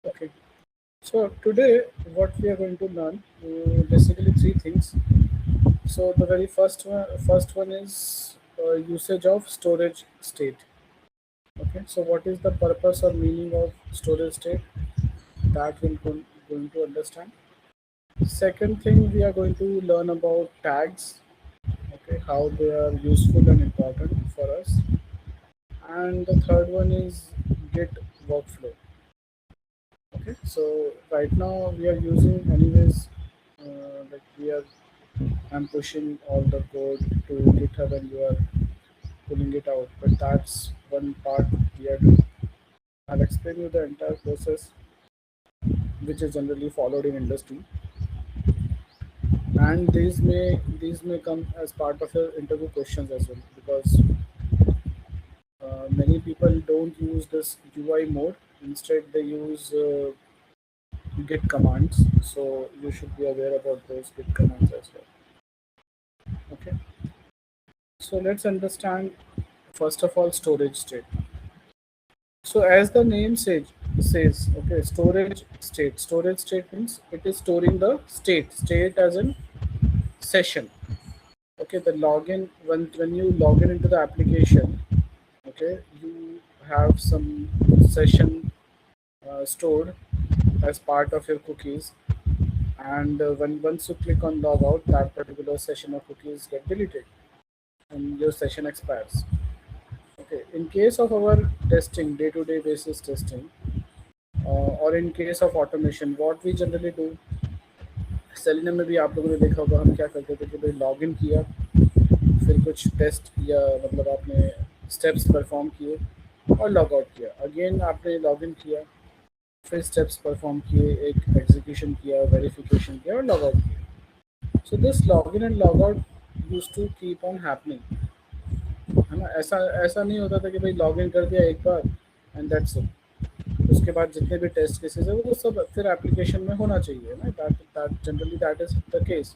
Okay. So today, what we are going to learn basically three things. So the very first one is usage of storage state. Okay. So what is the purpose or meaning of storage state? That going to understand. Second thing, we are going to learn about tags. Okay, how they are useful and important for us. And the third one is Git workflow. Okay, so right now we are using anyways, like we are I'm pushing all the code to GitHub and you are pulling it out, but that's one part we are doing. I'll explain you the entire process which is generally followed in industry, and these may come as part of your interview questions as well, because many people don't use this UI mode. Instead, they use Git commands. So you should be aware about those Git commands as well. Okay. So let's understand first of all storage state. So as the name says, okay, storage state. Storage state means it is storing the state as in session. Okay, the login when you log in into the application, okay, you have some session stored as part of your cookies, and when once you click on log out, that particular session of cookies get deleted and your session expires. Okay, in case of our testing, day-to-day basis testing, or in case of automation, what we generally do, Selenium में भी आप लोगों ने देखा होगा, हम क्या करते थे कि भाई लॉग इन किया, फिर कुछ टेस्ट या मतलब आपने स्टेप्स परफॉर्म किए और लॉग आउट किया, अगेन आपने लॉग इन किया, फिर स्टेप्स परफॉर्म किए, एक एग्जीक्यूशन किया, वेरिफिकेशन किया और लॉग आउट किया. So this log in and log out use to keep on happening, है ना. ऐसा ऐसा नहीं होता था कि भाई लॉग इन कर दिया एक बार एंड दैट्स इट. उसके बाद जितने भी टेस्ट केसेस है वो सब फिर एप्लीकेशन में होना चाहिए ना. That generally that is the case.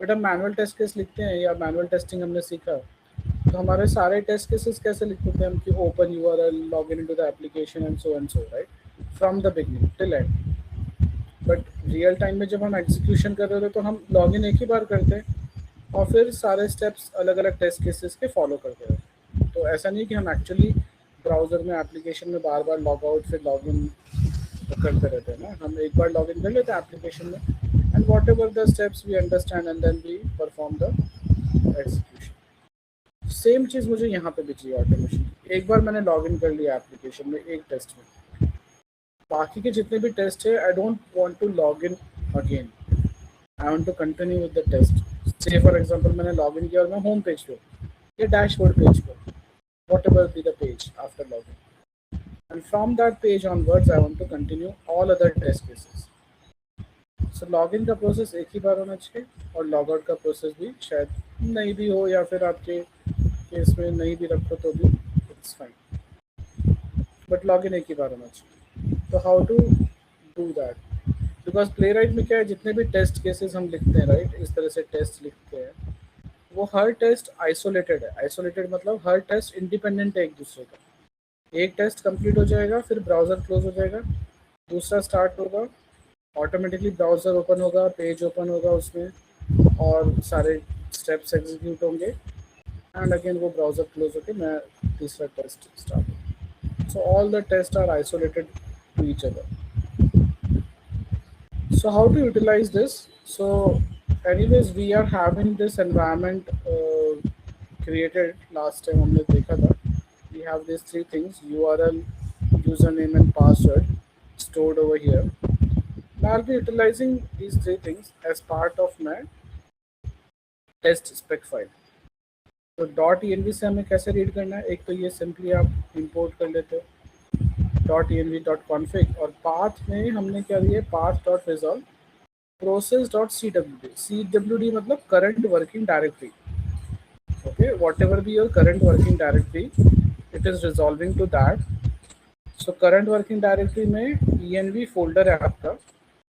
But हम मैनुअल टेस्ट केस लिखते हैं या मैनुअल टेस्टिंग हमने सीखा, तो हमारे सारे टेस्ट केसेस कैसे लिखते थे हम कि open URL, log in into the application and so right, from the beginning till and. But real time में जब हम एग्जीक्यूशन कर रहे थे तो हम लॉग इन एक ही बार करते और फिर सारे स्टेप्स अलग अलग टेस्ट केसेस के फॉलो करते रहते. तो ऐसा नहीं कि हम एक्चुअली ब्राउजर में एप्लीकेशन में बार बार लॉग आउट फिर लॉग इन करते रहते हैं ना. हम एक बार लॉग इन कर लेते हैं एप्लीकेशन में and whatever the steps we understand and then we perform the execution. Same चीज़ मुझे यहाँ पे भी चाहिए ऑटोमेशन. एक बार मैंने लॉग इन कर लिया एप्लीकेशन में एक टेस्ट में, बाकी के जितने भी टेस्ट है I don't want to log in again, I want to continue with the test. Say for example मैंने लॉग इन किया और मैं होम पेज पे या डैशबोर्ड पेज पे, whatever be the page after login, and from that page onwards I want to continue all other test cases. So login का process एक ही बार होना चाहिए और लॉग आउट का प्रोसेस भी शायद नहीं भी हो, या फिर आपके केस में नहीं भी रखो तो भी इट्स फाइन, बट लॉगिन एक ही बार होना चाहिए. तो how to do that? Because Playwright में क्या है, जितने भी टेस्ट केसेस हम लिखते हैं राइट, इस तरह से टेस्ट लिखते हैं, वो हर टेस्ट आइसोलेटेड है. आइसोलेटेड मतलब हर टेस्ट इंडिपेंडेंट है एक दूसरे का. एक टेस्ट कंप्लीट हो जाएगा, फिर ब्राउज़र क्लोज हो जाएगा, दूसरा स्टार्ट होगा, ऑटोमेटिकली ब्राउज़र ओपन होगा, पेज ओपन होगा उसमें और सारे स्टेप्स एग्जीक्यूट होंगे एंड अगेन वो ब्राउज़र क्लोज होकर मैं तीसरा टेस्ट स्टार्ट होगा. So all the test are isolated to each other. So how to utilize this? So anyways we are having this environment created last time हमने देखा था. We have these three things: URL, username and password stored over here. Now I'll be utilizing these three things as part of my test spec file. तो .env से हमें कैसे read करना है? एक तो ये सिंपली आप इंपोर्ट कर लेते हो .env.config, और पाथ में हमने क्या दिया, path.resolve process.cwd. cwd मतलब current working directory. Okay, whatever be your current working directory, it is resolving to that. So current working directory में env folder है आपका.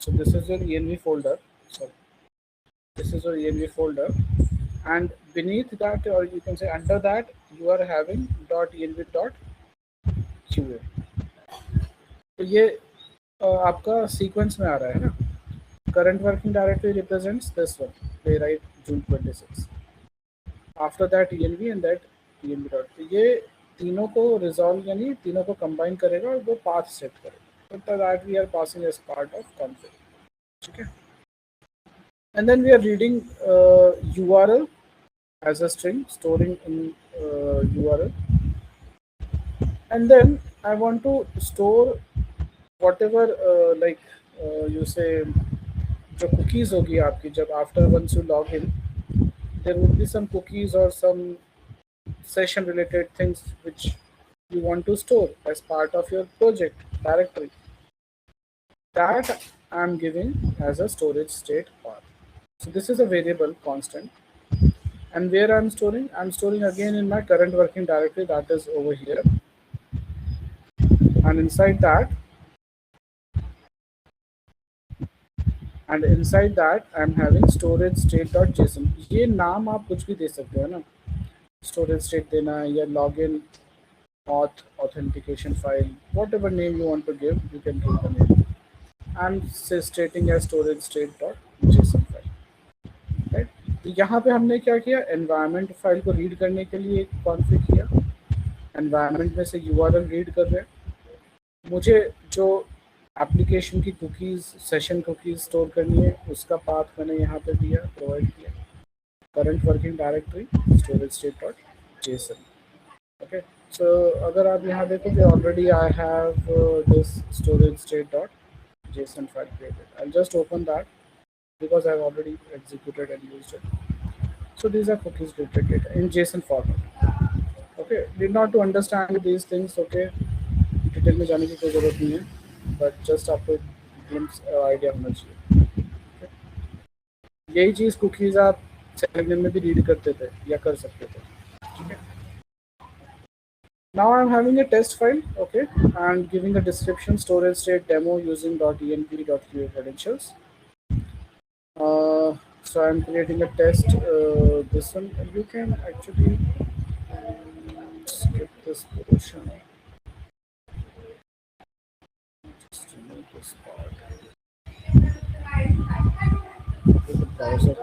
So this is your env folder. So this is your env folder, and beneath that, or you can say under that, you are having .env.qa. तो ये आपका sequence में आ रहा है ना, current working directory represents this one, playwright June 26, after that env and that env dot, ये तीनों को रिजॉल्व यानी तीनों को कंबाइन करेगा और वो पाथ सेट करेगा, तो that we are passing as part of config, ठीक है। And then we are reading url as a string, storing in url, and then I want to store whatever like you say जो cookies होगी आपकी, जब after once you log in there would be some cookies or some session related things which you want to store as part of your project directory, that I'm giving as a storage state path. So this is a variable constant, and where I'm storing again in my current working directory, that is over here, and inside that I'm having storage state.json. ये नाम आप कुछ भी दे सकते हो ना, storage state देना है या login auth authentication file, whatever name you want to give, you can give the name. I'm stating as storage state.json file, right? तो यहाँ पे हमने क्या किया, environment फाइल को रीड करने के लिए एक कॉन्फ़िग किया, environment में से URL रीड कर रहे हैं, मुझे जो एप्लीकेशन की कुकीज़ सेशन कुकीज़ स्टोर करनी है उसका पाथ मैंने यहाँ पे दिया, प्रोवाइड किया, current working directory storage state dot JSON, okay. So अगर आप यहाँ देखोगे already I have this storage state dot JSON file created. I'll just open that because I've already executed and used it. So these are cookies related data in JSON format. Okay, did not to understand these things. Okay, detail में जाने की कोई ज़रूरत नहीं है, but just आपको glimpse idea होना चाहिए। यही चीज़ कुकीज़ आप सेलेनियम में भी रीड करते थे या कर सकते थे, ठीक है। Now I'm having a test file, okay, and giving a description, storage state demo using .env.qa credentials. So I'm creating a test, this one, and you can actually skip this portion. Just remove this part. The browser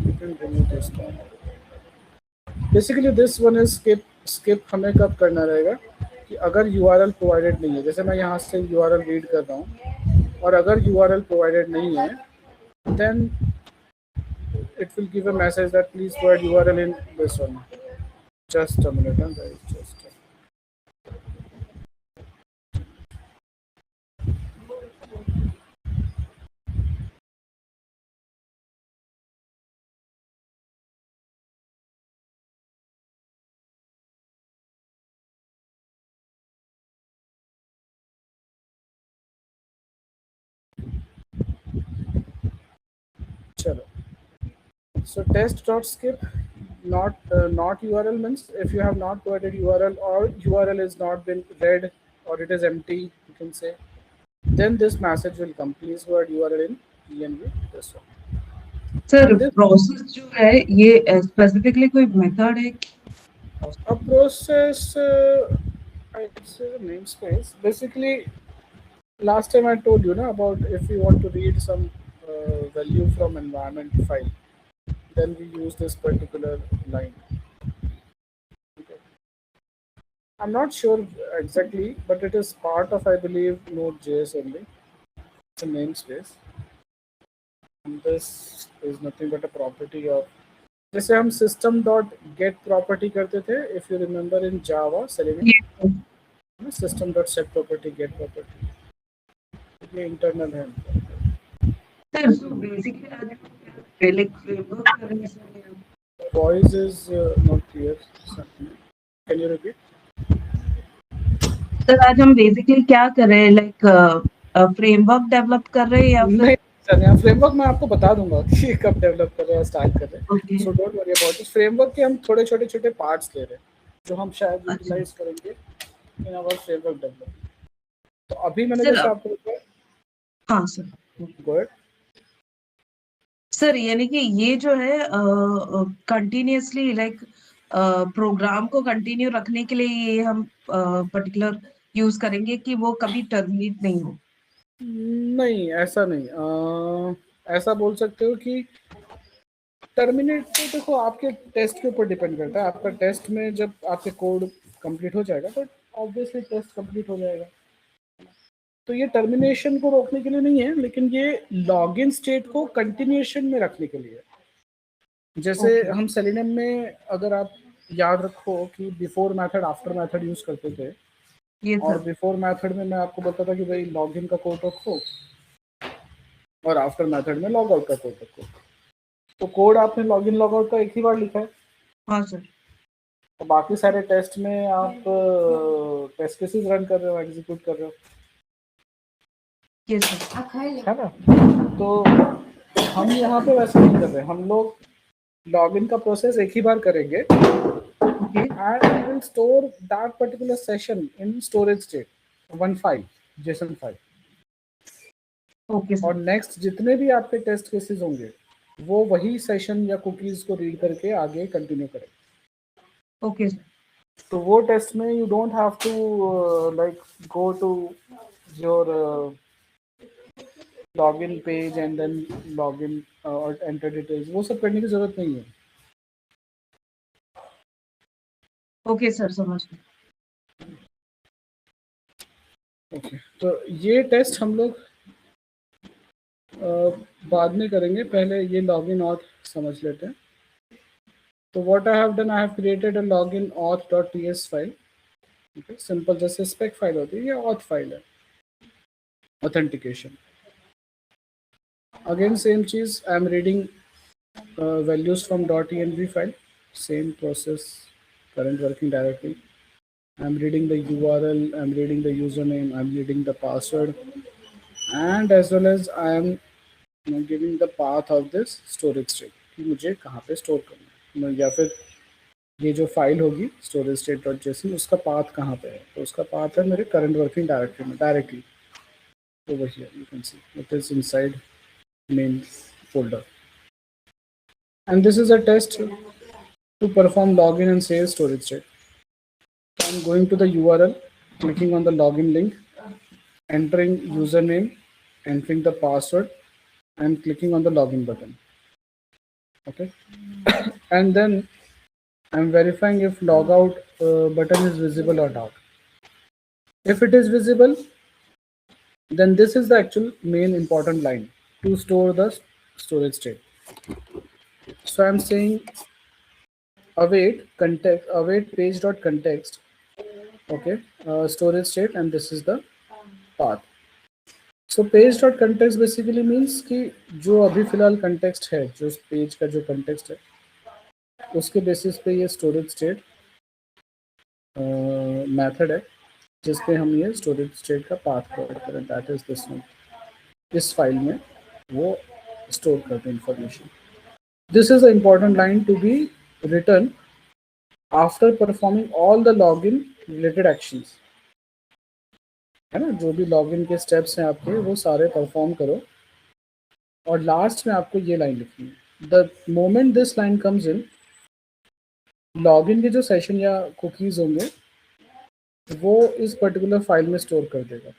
you can remove this part. Basically this one is skip हमें कब करना रहेगा कि अगर URL provided नहीं है, जैसे मैं यहाँ से URL रीड कर रहा हूँ और अगर URL प्रोवाइडेड नहीं है, then it will give a message that please provide URL in this one. Just a minute, guys, just chalo. So test.skip not URL means if you have not provided URL or URL is not been read or it is empty, you can say, then this message will come, please provide URL in env this one. Sir process जो है ये specifically कोई method है? A process, it's a namespace. Basically, last time I told you na, about if you want to read some value from environment file, then we use this particular line. Okay. I'm not sure exactly, but it is part of, I believe, Node.js only. It's a namespace. And this is nothing but a property of, जैसे हम system dot get property करते थे, if you remember in Java, Selenium, system dot set property get property, ये internal है। Sir so basically like framework करने से voice is not clear. Can you repeat? Sir आज हम बेसिकली क्या कर रहे हैं, लाइक फ्रेमवर्क डेवलप कर रहे हैं या फिर नहीं सर, यहाँ फ्रेमवर्क मैं आपको बता दूंगा कि कब डेवलप कर रहे हैं, स्टार्ट कर रहे हैं। So don't worry about it. Framework के हम थोड़े छोटे पार्ट्स ले रहे हैं जो हम शायद यूटिलाइज करेंगे इन आवर फ्रेमवर्क डेवलपमेंट। तो अभी मैंने जैसे आपको बताया, हाँ सर गो अहेड सर, यानी कि ये जो है कंटिन्यूअसली लाइक प्रोग्राम को कंटिन्यू रखने के लिए ये हम पर्टिकुलर यूज करेंगे कि वो कभी टर्मिनेट नहीं हो? नहीं, ऐसा नहीं, ऐसा बोल सकते हो कि टर्मिनेट तो देखो आपके टेस्ट के ऊपर डिपेंड करता है। आपका टेस्ट में जब आपके कोड कंप्लीट हो जाएगा तो ऑब्वियसली टेस्ट कंप्लीट हो जाएगा। तो ये टर्मिनेशन को रोकने के लिए नहीं है, लेकिन ये लॉगिन स्टेट को कंटिन्यूएशन में रखने के लिए है। जैसे ओके हम सेलेनियम में अगर आप याद रखो कि before method after method use करते थे, ये और सर। बिफोर मेथड में मैं आपको बताता था कि भाई लॉगिन का कोड रखो और आफ्टर मेथड में लॉग आउट का कोड रखो। तो कोड आपने लॉगिन लॉग आउट का एक ही बार लिखा है, हाँ सर। तो बाकी सारे टेस्ट में आप टेस्ट केसेस रन कर रहे हो, एग्जीक्यूट कर रहे हो, ये सर। है ना। तो हम यहाँ पे वैसे नहीं कर रहे, हम लोग लॉगिन का प्रोसेस एक ही बार करेंगे okay and we will store that particular session in storage state, one file, JSON file। Okay और सर। नेक्स्ट जितने भी आपके टेस्ट केसेस होंगे वो वही सेशन या कुकीज को रीड करके आगे कंटिन्यू करेंगे। Okay sir. तो वो टेस्ट में you don't have to like go to your login page and then login और एंटर डिटेल्स, वो सब करने की जरूरत नहीं है। ओके सर, समझ गए। ओके, तो ये टेस्ट हम लोग बाद में करेंगे, पहले ये लॉगिन ऑथ समझ लेते हैं। तो what I have done, I have created a login auth dot TS file. Simple जैसे स्पेक फाइल होती है, ये ऑथ फाइल है, ऑथेंटिकेशन। अगेन सेम चीज, I am reading values from .env file, same process, current working directory। I'm reading the URL, I'm reading the username, I'm reading the password, and as well as I am giving the path of this storage state कि मुझे कहाँ पे store करना है, या फिर ये जो फाइल होगी storage state.json उसका पाथ कहाँ पे है। तो उसका पाथ है मेरे करंट वर्किंग डायरेक्टरी में directly. over here you can see it is inside main folder, and this is a test to perform login and save storage state. So I'm going to the URL, clicking on the login link, entering username, entering the password, and clicking on the login button. Okay, and then I'm verifying if logout button is visible or not. If it is visible, then this is the actual main important line to store the storage state. So I'm saying await context, await page.context, okay, storage state, and this is the path. So page.context basically means कि जो अभी फिलहाल context है, जो page का जो context है उसके बेसिस पे ये storage state मेथड है जिसपे हम ये storage state का path प्रोवाइड करें, that is this one, इस फाइल में वो स्टोर करते हैं information. This is the important line to be written after performing all the login related actions, है ना। जो भी लॉगिन के स्टेप्स हैं आपके वो सारे परफॉर्म करो, और लास्ट में आपको ये लाइन लिखनी है। The moment this line comes in, login के जो सेशन या कुकीज होंगे वो इस पर्टिकुलर फाइल में स्टोर कर देगा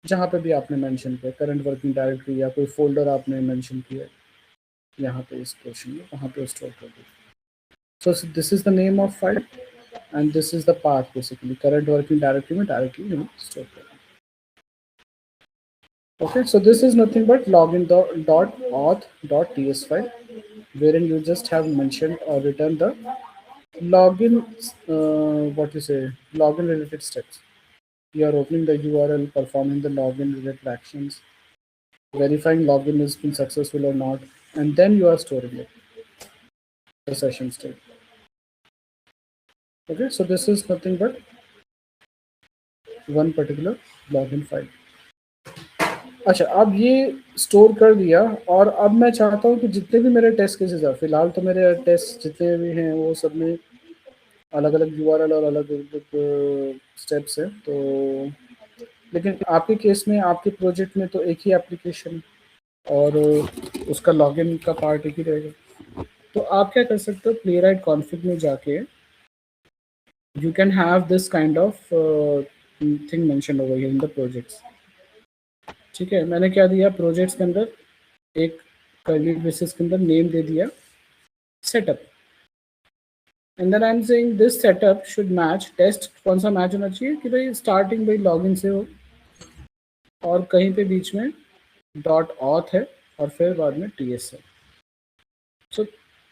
जहाँ पे भी आपने मेंशन किया, करंट वर्किंग डायरेक्टरी या कोई फोल्डर आपने मेंशन किया यहाँ पे इस पोर्शन में, वहाँ पे स्टोर कर देगा। सो this is the name of file and this is the path, basically current working directory में डायरेक्टली स्टोर कर। Okay, so this is nothing but login.auth.ts file, wherein you just have mentioned or written the login, what you say, login related steps. You are opening the URL, performing the login related actions, verifying login has been successful or not, and then you are storing it, the session state. Okay, so this is nothing but one particular login file. अच्छा, अब ये store कर दिया, और अब मैं चाहता हूँ कि जितने भी मेरे टेस्ट केसेस हैं, फिलहाल तो मेरे टेस्ट जितने भी हैं वो सब में अलग अलग यूआरएल और अलग अलग स्टेप्स हैं। तो लेकिन आपके केस में, आपके प्रोजेक्ट में तो एक ही एप्लीकेशन और उसका लॉगिन का पार्ट एक ही रहेगा। तो आप क्या कर सकते हो, प्लेराइट कॉन्फ़िग में जाके you can have this kind of thing mentioned over here in the projects. ठीक है, मैंने क्या दिया प्रोजेक्ट्स के अंदर, एक कर्ली ब्रेसेस के अंदर नेम दे दिया setup, and then I am saying this setup should match test, कौन सा मैच होना चाहिए कि भाई स्टार्टिंग भाई लॉगिन से हो और कहीं पे बीच में डॉट ऑथ है और फिर बाद में टीएस है। सो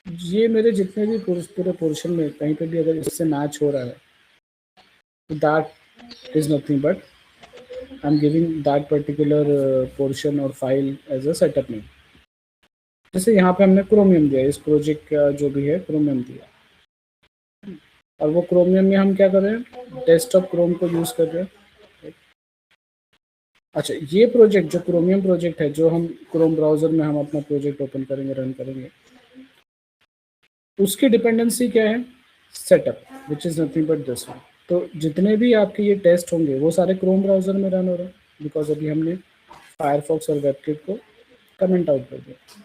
ये मेरे जितने भी पूरे पोर्शन में कहीं पे भी अगर इससे मैच हो रहा है तो that is nothing but I am giving that particular portion और file as a setup name. जैसे यहाँ पे हमने क्रोमियम दिया, इस प्रोजेक्ट का जो भी है क्रोमियम दिया, और वो क्रोमियम में हम क्या कर रहे हैं, डेस्कटॉप क्रोम को यूज़ कर रहे हैं। अच्छा, ये प्रोजेक्ट जो क्रोमियम प्रोजेक्ट है, जो हम क्रोम ब्राउज़र में हम अपना प्रोजेक्ट ओपन करेंगे, रन करेंगे, उसकी डिपेंडेंसी क्या है, setup, which is nothing but this one. तो जितने भी आपके ये टेस्ट होंगे वो सारे क्रोम ब्राउज़र में रन हो रहे हैं, बिकॉज अभी हमने फायरफॉक्स और वेबकिट को कमेंट आउट कर दिया।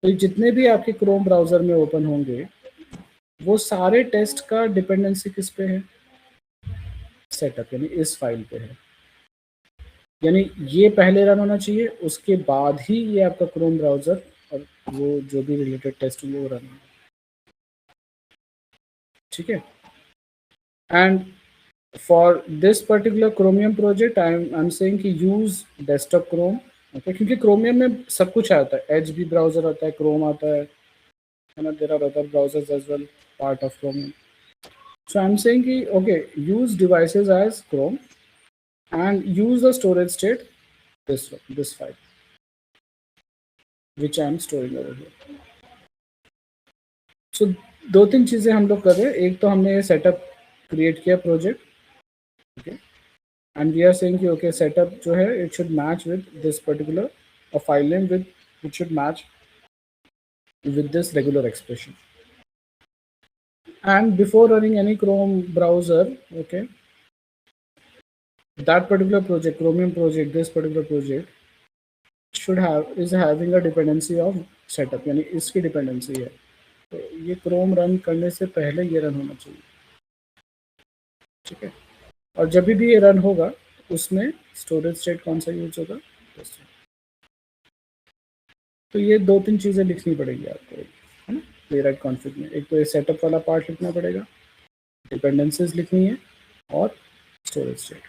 तो जितने भी आपके क्रोम ब्राउज़र में ओपन होंगे वो सारे टेस्ट का डिपेंडेंसी किस पे है, सेटअप, यानी इस फाइल पे है। यानी ये पहले रन होना चाहिए, उसके बाद ही ये आपका क्रोम ब्राउज़र और वो जो भी रिलेटेड टेस्ट होंगे वो रन होंगे। ठीक है, and for this particular chromium project I am saying कि यूज डेस्कटॉप क्रोम, ओके, क्योंकि क्रोमियम में सब कुछ आता है, एज भी ब्राउज़र आता है, क्रोम आता है ना, there are other browsers as well part of Chromium. So I'm saying कि okay, use devices as Chrome and use the storage state this file which I am storing over here. So दो तीन चीजें हम लोग कर रहे हैं, एक तो हमने ये सेटअप क्रिएट किया project, okay, and we are saying कि ओके सेटअप जो है it should match with this particular file name, with it should match with this regular expression. And before running any Chrome browser, okay, that particular project, Chromium project, this particular project should have is having a dependency of setup, यानी इसकी dependency है, तो ये Chrome run करने से पहले ये run होना चाहिए। ठीक है, और जब भी ये रन होगा उसमें स्टोरेज स्टेट कौन सा यूज होगा, तो ये दो तीन चीज़ें लिखनी पड़ेगी आपको, है ना, प्लेराइट कॉन्फ़िग में। एक तो ये सेटअप वाला पार्ट लिखना पड़ेगा, डिपेंडेंसीज लिखनी है और स्टोरेज स्टेट,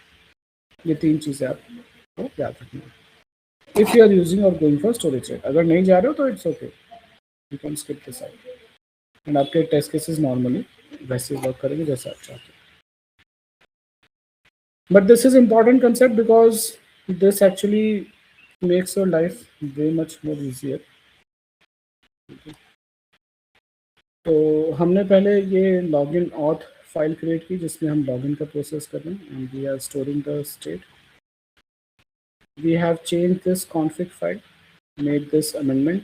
ये तीन चीज़ें आपको याद रखनी है इफ़ यू आर यूजिंग और गोइंग फॉर स्टोरेज स्टेट। अगर नहीं जा रहे हो तो it's okay, you can skip this out, and आपके टेस्ट केसेस नॉर्मली वैसे वर्क करेंगे जैसे आप चाहते हैं। But this is important concept because this actually makes your life way much more easier. तो हमने पहले ये लॉगिन ऑथ फाइल क्रिएट की जिसमें हम लॉगिन का प्रोसेस कर रहे हैं, and we are storing the state. We have changed this config file, made this amendment,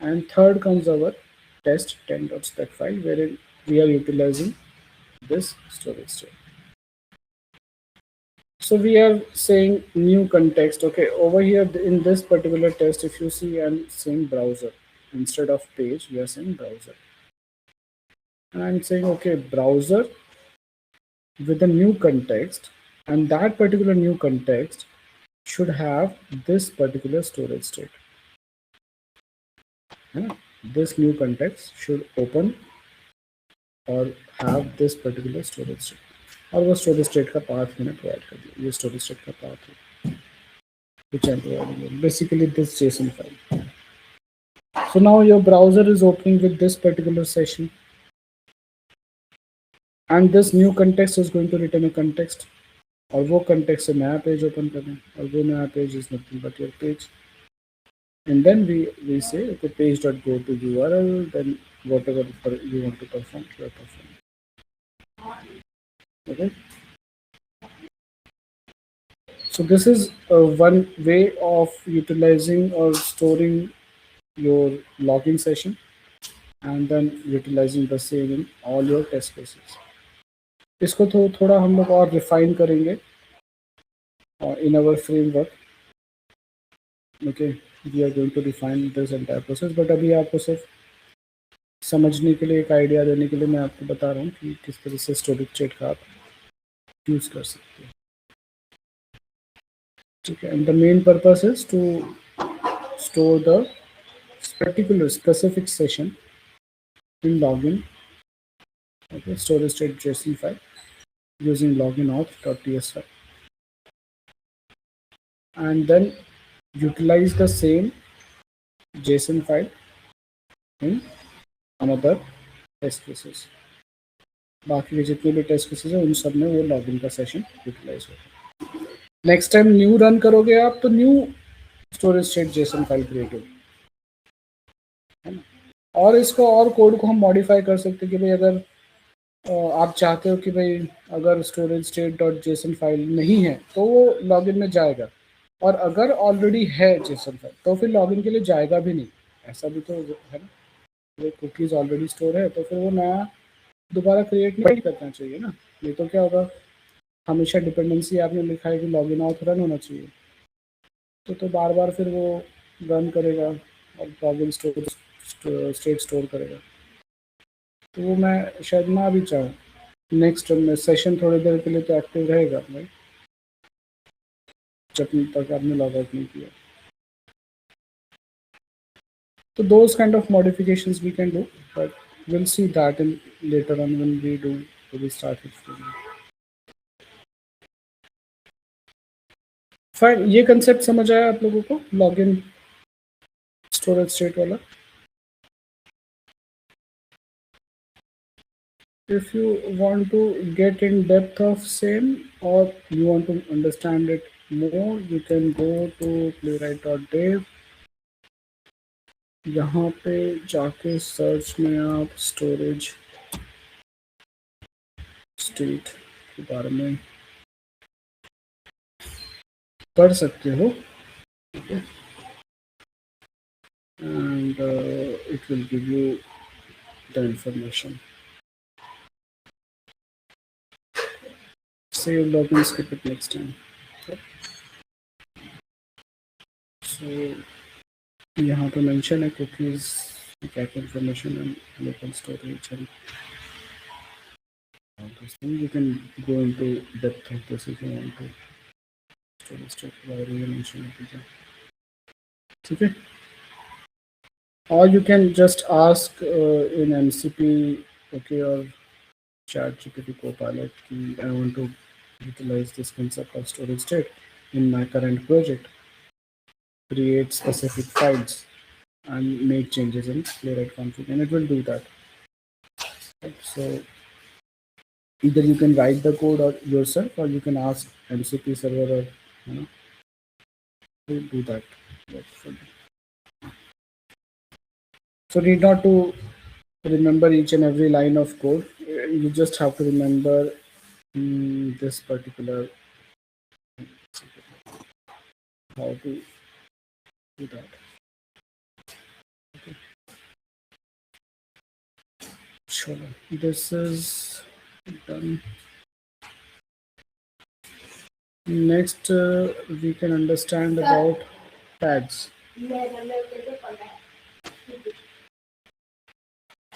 and third comes our test 10.spec file wherein we are utilizing this storage state. So we are saying new context. Okay, over here in this particular test, if you see, I'm saying browser instead of page. We are saying browser, and I'm saying okay, browser with a new context, and that particular new context should have this particular storage state. This new context should open or have this particular storage state. और वो storage state का path मैंने provide कर दिया, ये storage state का path है which I'm providing, basically this JSON file. So now your browser is opening with this particular session, and this new context is going to return a context, और वो context से नया page open करें, और वो नया page is nothing but your page, and then we say okay, page dot go to URL, then whatever you want to perform, you are performing. Okay. So this is one way of utilizing or storing your logging session and then utilizing the same in all your test cases. इसको थोड़ा हम लोग और refine करेंगे in our framework. Okay, we are going to define this entire process, but अभी आपको सिर्फ समझने के लिए, एक आइडिया देने के लिए मैं आपको बता रहा हूँ कि किस तरह से स्टोरेज स्टेट का आप यूज़ कर सकते हैं. ठीक है, and the main purpose is to store the particular specific session in login, okay, storage state JSON file using login auth.ts file, and then utilize the same JSON file in another test cases. बाकी के जितने भी test cases है उन सब में वो login का सेशन यूटिलाइज होगा. नेक्स्ट टाइम न्यू रन करोगे आप तो new storage state JSON file create होगी, है ना. और इसको और कोड को हम मॉडिफाई कर सकते हैं कि भाई अगर आप चाहते हो कि भाई अगर storage state dot JSON file नहीं है तो वो लॉगिन में जाएगा, और अगर ऑलरेडी है जेसन फाइल तो फिर लॉगिन के लिए जाएगा भी नहीं. ऐसा भी तो है ना, कुकीज ऑलरेडी स्टोर है तो फिर वो नया दोबारा क्रिएट नहीं करना चाहिए ना. नहीं तो क्या होगा, हमेशा डिपेंडेंसी आपने लिखा है कि लॉगिन आउट रन होना चाहिए, तो बार बार फिर वो रन करेगा और लॉगिन स्टेट स्टोर करेगा. तो वो मैं शायद ना भी चाहूँ. नेक्स्ट में सेशन थोड़ी देर के लिए तो एक्टिव रहेगा भाई, जब तक आपने लॉग आउट नहीं किया. So those kind of modifications we can do, but we'll see that in later on when we start explaining. Fine, ये concept समझ आया आप लोगों को login storage state वाला? If you want to get in depth of same or you want to understand it more, you can go to playwright.dev. यहाँ पे जाके सर्च में आप स्टोरेज स्टेट के बारे में पढ़ सकते हो, and it will give you the information. Save login, skip it next time. Okay. So यहाँ पे मेंशन है cookies cat information and local storage and you can go into depth of this if you want to. Storage state whatever you mention it. Okay. Or you can just ask in MCP, okay, or ChatGPT Copilot, I want to utilize this concept of storage state in my current project. Create specific files and make changes in Playwright config, and it will do that. So either you can write the code or yourself, or you can ask MCP server, or to do that. So need not to remember each and every line of code. You just have to remember this particular how to do that. Okay. Sure. This is done. Next, we can understand about tags.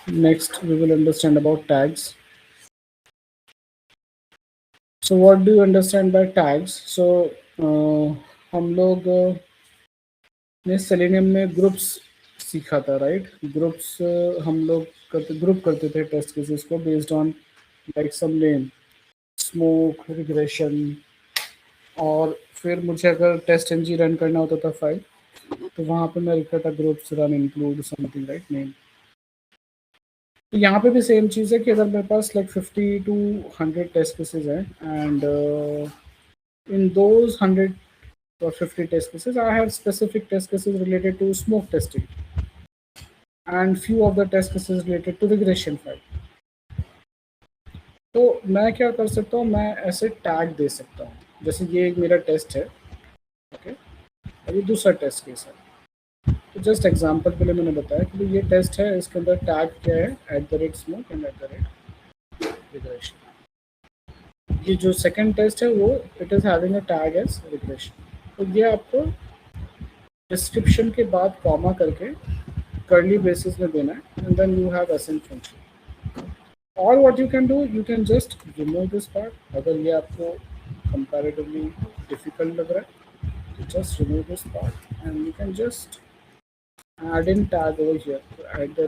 Next, we will understand about tags. So what do you understand by tags? So हम लोग ने selenium में groups सीखा था, right. Groups हम लोग group करते थे टेस्ट केसेस को based on like some name, smoke, regression, और फिर मुझे अगर टेस्ट एनजी रन करना होता था फाइल तो वहाँ पे मैं लिखता था groups run include something, right, name. तो यहाँ पे भी सेम चीज़ है कि अगर मेरे पास लाइक 50 to 100 टेस्ट केसेस हैं and in those 100 or 50 test cases, I have specific test cases related to smoke testing and few of the test cases related to regression file. तो मैं क्या कर सकता हूँ, मैं ऐसे टैग दे सकता हूँ. जैसे ये एक मेरा टेस्ट है, ओके, और ये दूसरा टेस्ट केस है. तो जस्ट एग्जांपल के लिए मैंने बताया कि ये टेस्ट है, इसके अंदर टैग क्या है, @smoke एंड @regression. ये जो सेकंड टेस्ट है वो it is having a tag as regression. तो ये आपको डिस्क्रिप्शन के बाद कॉमा करके कर्ली बेसिस में देना है, and then you have ascend function. और what you can do, you can just remove this part अगर ये आपको कंपैरेटिवली डिफिकल्ट लग रहा है. just remove this part, and you can just add in tag over here. So at the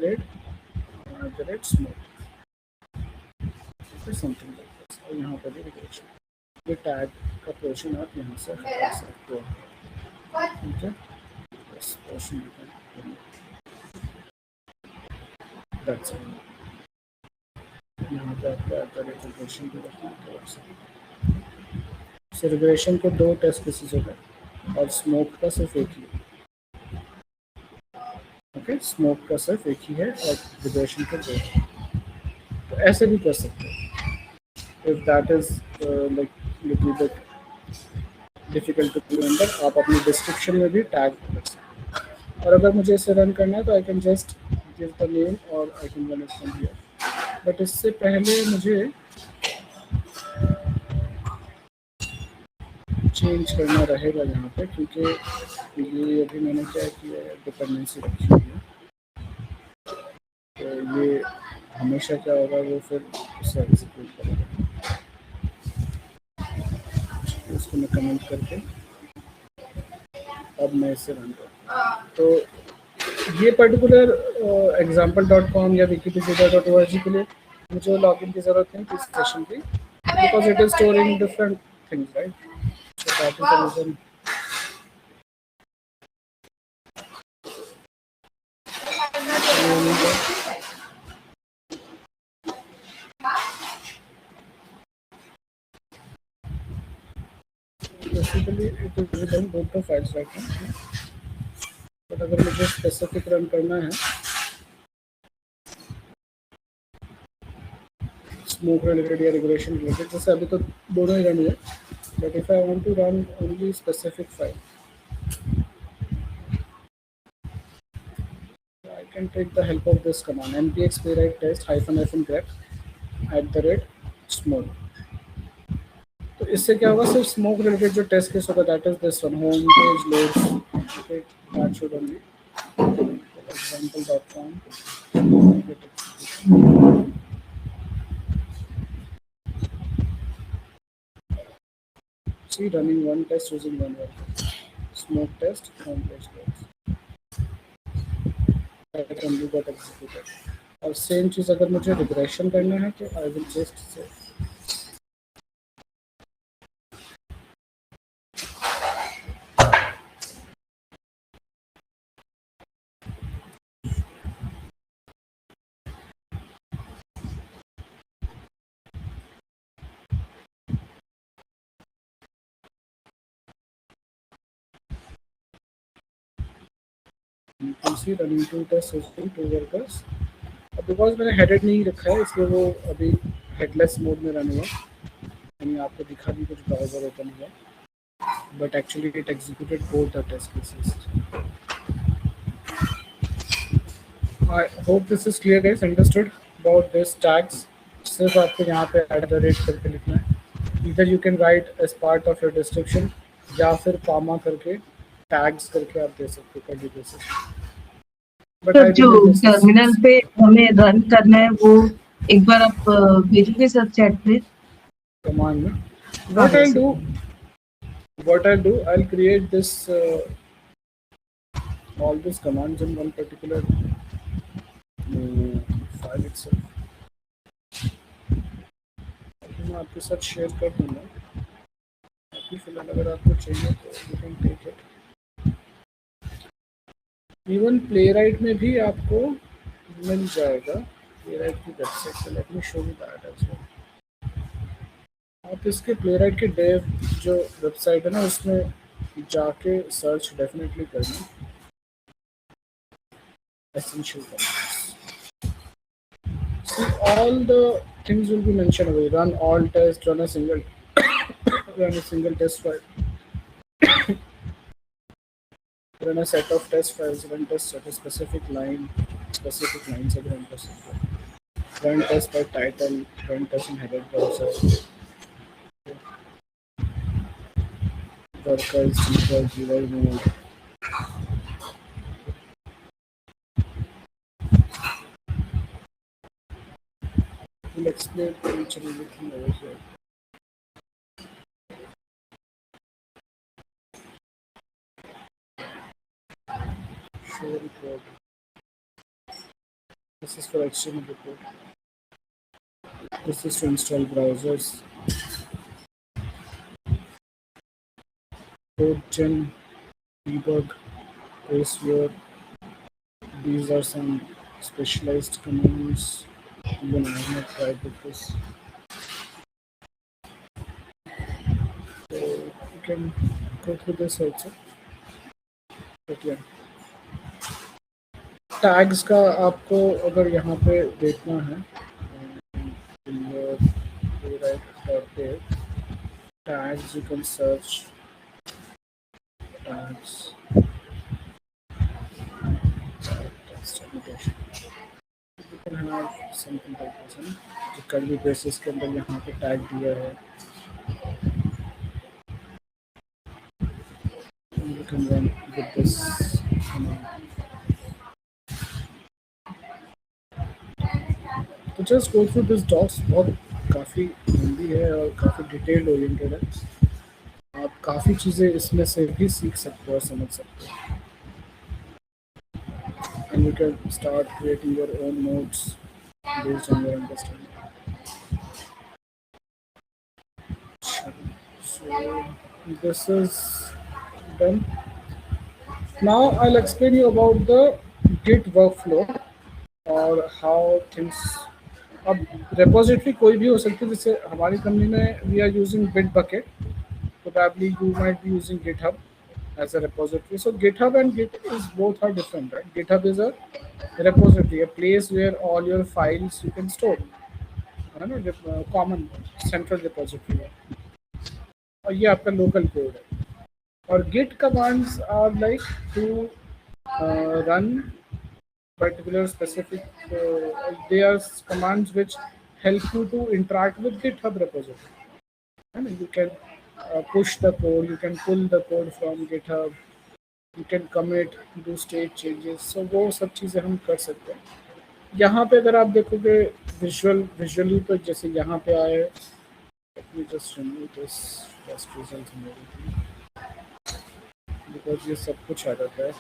rate smooth, or something like this. और यहाँ पर भी रिलेशन ये टैग का पोर्शन आप यहाँ से हटा सकते हो. ठीक है, this portion you can remove. That's it. यहाँ पे आपको एट द रेट रिग्रेशन भी रखना है थोड़ा सा. सो रिग्रेशन को दो टेस्ट केसेस हो गए और स्मोक का सिर्फ एक ही. ओके, स्मोक का सिर्फ एक ही है और रिग्रेशन के दो. तो ऐसे भी कर सकते हो if that is like little bit difficult to remember. आप अपनी डिस्क्रिप्शन में भी टैग कर सकते हो. और अगर मुझे इसे रन करना है तो I can just give the name और I can run it from here. But इससे पहले मुझे चेंज करना रहेगा यहाँ पे, क्योंकि ये अभी मैंने क्या किया है, डिपेंडेंसी रखी हुई है. तो ये हमेशा क्या होगा, वो फिर उससे एग्जीक्यूट करेगा. उसको मैं कमेंट करके अब मैं इसे रन करता हूँ. तो ये पर्टिकुलर example.com या wikipedia.org के लिए मुझे लॉगिन की ज़रूरत नहीं किस सेशन की, because it is storing different things, right. So that is the reason. Basically it is written both the files right now. But अगर मुझे स्पेसिफिक रन करना है स्मोक रिलेटेड या रेगुलेशन रिलेटेड, जैसे अभी तो दोनों ही रन हुए, but if I want to run only specific file, I can take the help of this command npx playwright test -f grep @small. तो इससे क्या होगा, सिर्फ स्मोक रिलेटेड जो टेस्ट केस होगा that is this one, home page loads. Okay, that should only example.com. See, running one test using one word. Smoke test, home page loads. That only got executed. और same चीज़ अगर मुझे regression करना है तो I will just say you can see running two tests using two workers. अब because मैंने headed नहीं रखा है इसलिए वो अभी हेडलेस मोड में रन हुआ. मैंने आपको दिखा दी कुछ ब्राउजर ओपन हुआ, but actually it executed both the test cases. I hope this is clear guys, understood about this tags. सिर्फ आपको यहाँ पे @ करके लिखना है. इधर you can write as part of your description या फिर कॉमा करके टैग्स करके आप दे सकते हो कर्ली बेसिस. सर जो टर्मिनल पे हमें रन करना है वो एक बार आप भेजोगे सर चैट पे कमांड में. what I'll do, I'll create this all these commands in one particular file itself. मैं आपके साथ शेयर कर दूंगा. अभी फिलहाल अगर आपको चाहिए तो you can take it. Even Playwright में भी आपको मिल जाएगा, प्लेराइट की वेबसाइट पे. Let me show you that as well. आप इसके प्लेराइट के डेव जो वेबसाइट है ना उसमें जाके सर्च डेफिनेटली करना essential commands. all the things will be mentioned away. Run all tests, run a single test file, run a set of test files, run tests at a specific lines of run test. Run test by title, run test in header browser, workers, debug, UI mode. We'll explain each and everything over here. show the code. This is for HTML report. This is to install browsers. Code gen, debug, trace. These are some specialized commands. Even I have not tried with this. So you can go through this also. But yeah, tags का आपको अगर यहाँ पे देखना है, in your playwright.page, tags you can search tags. Text annotation. You can have something like this, है ना? जो curly braces के अंदर यहाँ पे tag दिया है. You can run with this command. तो just go through this docs. बहुत काफ़ी लंबी है और काफ़ी डिटेल ओरिएंटेड है. आप काफ़ी चीज़ें इसमें से भी सीख सकते हो और समझ सकते हो. And you can start creating your own notes based on your understanding. So this is done. Now I'll explain you about the Git workflow और how things. अब repository कोई भी हो सकती है. जैसे हमारी कंपनी में we are using Bitbucket. Probably you might be using GitHub as a repository. So GitHub and Git is both are different, right? GitHub is a repository, a place where all your files you can store. Common central repository है. और ये आपका local code है. और Git commands are like to run particular specific. They are commands which help you to interact with GitHub repository. And you can push the code, you can pull the code from GitHub, you can commit, do state changes. So वो सब चीज़ें हम कर सकते हैं. यहाँ पे अगर आप देखोगे visually तो जैसे यहाँ पे आए, let me just remove this test results and everything because ये सब कुछ आ जाता है.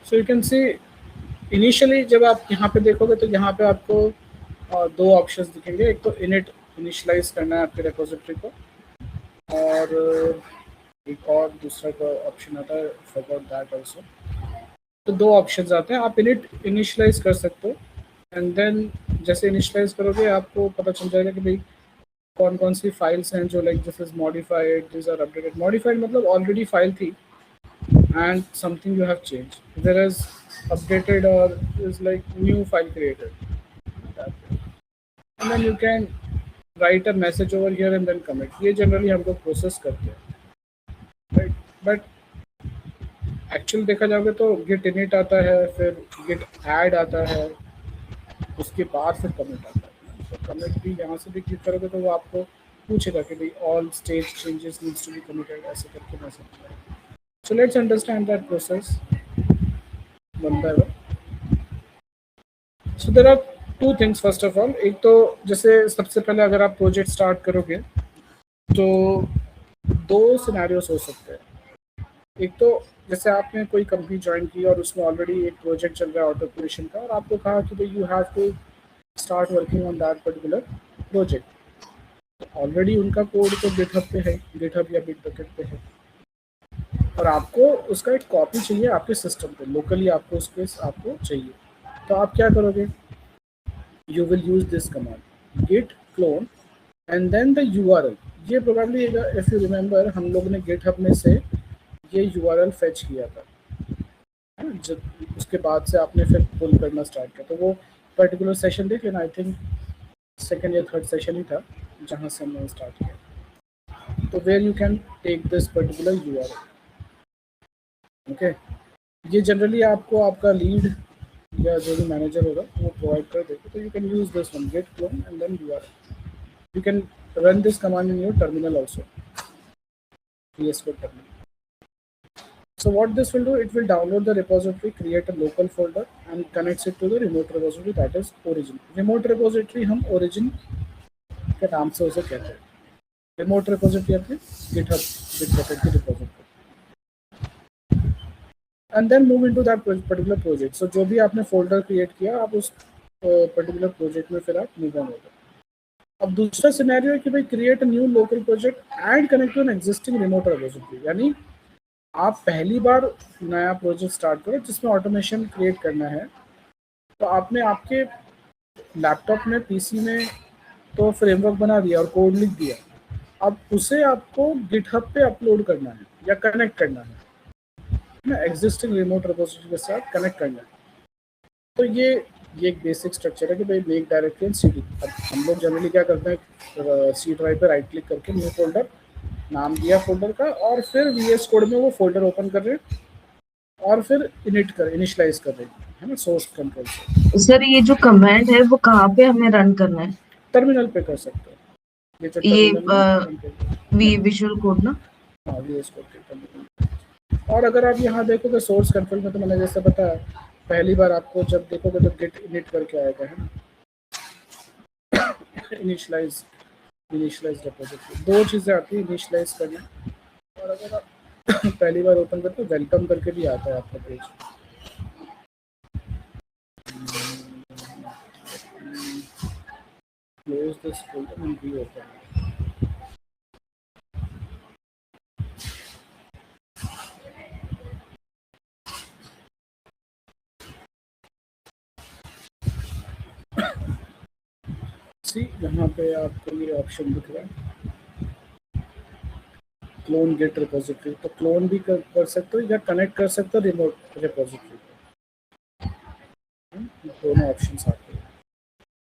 So you can see initially जब आप यहाँ पे देखोगे तो यहाँ पे आपको दो ऑप्शंस दिखेंगे. एक तो इनिशियलाइज करना है आपके रेपोजिटरी को और एक और दूसरा का ऑप्शन आता है फॉरगॉट दैट आल्सो. तो दो ऑप्शंस आते हैं. आप इनिशियलाइज कर सकते हो एंड देन जैसे इनिशियलाइज करोगे आपको पता चल जाएगा कि भाई कौन कौन सी फाइल्स हैं जो like this is modified, this are updated. Modified मतलब ऑलरेडी फाइल थी and something you have changed, whereas updated or is like new file created. And then you can write a message over here and then commit. ये generally हम लोग process करते हैं, right? But actual देखा जाओगे तो git init आता है, फिर git add आता है, उसके बाद फिर commit आता है. तो commit भी यहाँ से भी click करोगे तो वो आपको पूछेगा कि भाई all stage changes needs to be committed, ऐसे करके message. So let's understand that process one by one. So there are two things. First of all, एक तो जैसे सबसे पहले अगर आप प्रोजेक्ट स्टार्ट करोगे तो दो सिनेरियोस हो सकते हैं. एक तो जैसे आपने कोई कंपनी ज्वाइन की और उसमें ऑलरेडी एक प्रोजेक्ट चल रहा है ऑटोमेशन का और आपको कहा कि भाई you have to start working on that particular project. Already उनका कोड तो गिटहब पे है, गिटहब या बिटबकेट पे है और आपको उसका एक कॉपी चाहिए आपके सिस्टम पे, लोकली आपको उसके आपको चाहिए. तो आप क्या करोगे? You will use this command git clone and then the URL. ये प्रोबेबली इफ यू रिमेंबर हम लोग ने गिटहब में से ये URL फेच किया था, जब उसके बाद से आपने फिर पुल करना स्टार्ट किया. तो वो पर्टिकुलर सेशन देख लेना. आई थिंक सेकेंड या थर्ड सेशन ही था जहाँ से हमने स्टार्ट किया. तो where you can take this particular URL. Okay ये जनरली आपको आपका लीड या जो भी मैनेजर होगा वो प्रोवाइड कर देगा. तो you can use this one git clone and then URL. You can run this command in your terminal also, VS Code terminal. So what this will do, it will download the repository, create a local folder and connects it to the remote repository, that is origin. Remote repository हम origin के नाम से उसे कहते हैं. Remote repository अपने GitHub Bitbucket की repository, and then move into that particular project. So जो भी आपने फोल्डर क्रिएट किया, आप उस पर्टिकुलर प्रोजेक्ट में फिर आप मूव ऑन हो गए। अब दूसरा सिनेरियो है कि भाई create a new local project and connect to an existing remote repository, यानी आप पहली बार नया प्रोजेक्ट स्टार्ट करो जिसमें ऑटोमेशन क्रिएट करना है। तो आपने आपके लैपटॉप में, पीसी में तो फ्रेमवर्क बना दिया और कोड लिख दिया, अब उसे आपको गिटहब पे अपलोड करना है या कनेक्ट करना है ना, एग्जिस्टिंग रिमोट रिपोजिटरी के साथ कनेक्ट करना है। तो ये एक बेसिक स्ट्रक्चर है कि भाई मेक डायरेक्टरी एंड सीडी। अब हम लोग जनरली क्या करते हैं, सी ड्राइव पे राइट क्लिक करके न्यू फोल्डर, नाम दिया फोल्डर का, और फिर वीएस कोड में वो फोल्डर ओपन कर रहे हैं और फिर इनिशियलाइज कर रहे हैं, है ना, सोर्स कंट्रोल से। सर ये जो कमांड है वो कहाँ पे हमें रन करना है? टर्मिनल पे कर सकते हो, ये जो ये टर्मिनल विजुअल कोड ना? हाँ, वीएस कोड के टर्मिनल। और अगर आप यहाँ देखोगे सोर्स कंट्रोल में, तो मैंने जैसे बताया, पहली बार आपको जब देखोगे तो गिट इनिट करके आएगा, है ना, इनिशियलाइज रिपोजिटरी। दो चीज़ें आती है, इनिशियलाइज करना, और अगर आप पहली बार ओपन करते हो वेलकम करके भी आता है आपका page. Close this folder and reopen. See यहाँ पे आपको ये ऑप्शन दिख रहा है, क्लोन गेट रिपोजिटरी। तो क्लोन भी कर सकते हो या कनेक्ट कर सकते हो रिमोट रिपोजिटरी, दोनों ऑप्शन आते हैं।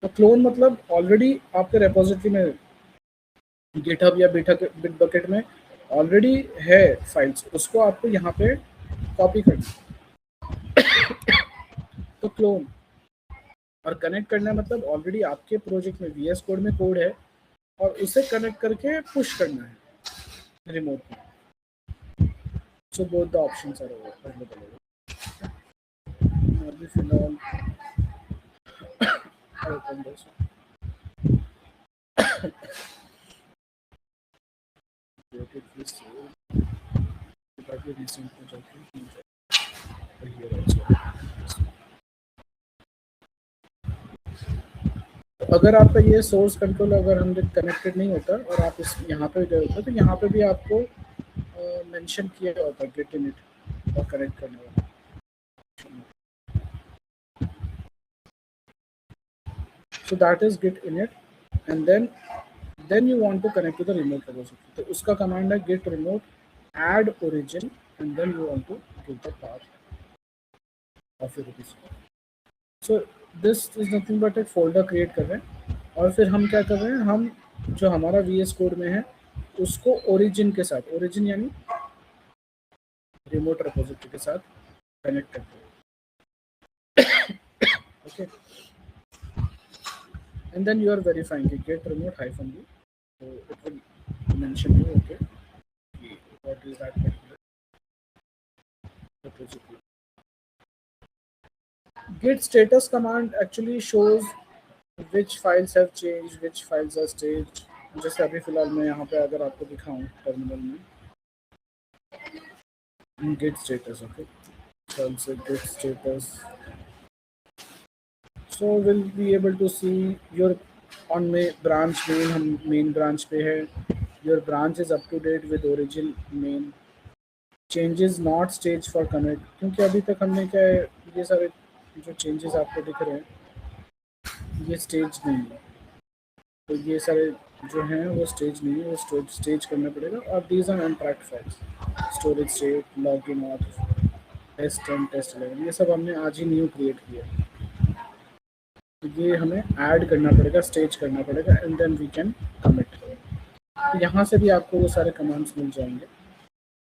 तो क्लोन मतलब ऑलरेडी आपके रिपोजिटरी में, गिटहब या बिटबकेट में ऑलरेडी है फाइल्स, उसको आपको यहाँ पे कॉपी करना। तो क्लोन। और कनेक्ट करना मतलब ऑलरेडी आपके प्रोजेक्ट में वीएस कोड में कोड है और उसे कनेक्ट करके पुश करना है रिमोट में। So both the options are available. अभी फिलहाल open this, created this without the recent project here also। अगर आपका ये सोर्स कंट्रोल अगर हम कनेक्टेड नहीं होता और आप इस यहाँ पे गए होते, तो यहाँ पे भी आपको मेंशन किया होता गेट इनिट और कनेक्ट करने वाला। So that is git init and then you want to connect to the remote repository. तो उसका कमांड है git remote add origin and then you want to give the path of your repository. So this is nothing but एक folder create कर रहे हैं और फिर हम क्या कर रहे हैं, हम जो हमारा वीएस कोड में है उसको ओरिजिन के साथ, ओरिजिन यानी रिमोट रिपोजिटरी के साथ कनेक्ट करते हैं। Okay, and then you are verifying git remote -v, so it will mention you, okay, what is that particular repository. Git status command actually shows which files have changed, which files are staged. जैसे अभी फिलहाल मैं यहाँ पे अगर आपको दिखाऊँ terminal में git status, okay, so I'll say git status, so we'll be able to see your on branch main, हम main branch पे है, your branch is up to date with origin main, changes not staged for commit, क्योंकि अभी तक हमने क्या है, ये सारे जो चेंजेस आपको दिख रहे हैं ये स्टेज नहीं है, तो ये सारे जो हैं वो स्टेज नहीं है, वो स्टेज करना पड़ेगा। और these are untracked files, storage state, login और टेस्ट 10, टेस्ट 11, ये सब हमने आज ही न्यू क्रिएट किया, तो ये हमें ऐड करना पड़ेगा, स्टेज करना पड़ेगा, and then we can commit. तो यहाँ से भी आपको वो सारे कमांड्स मिल जाएंगे,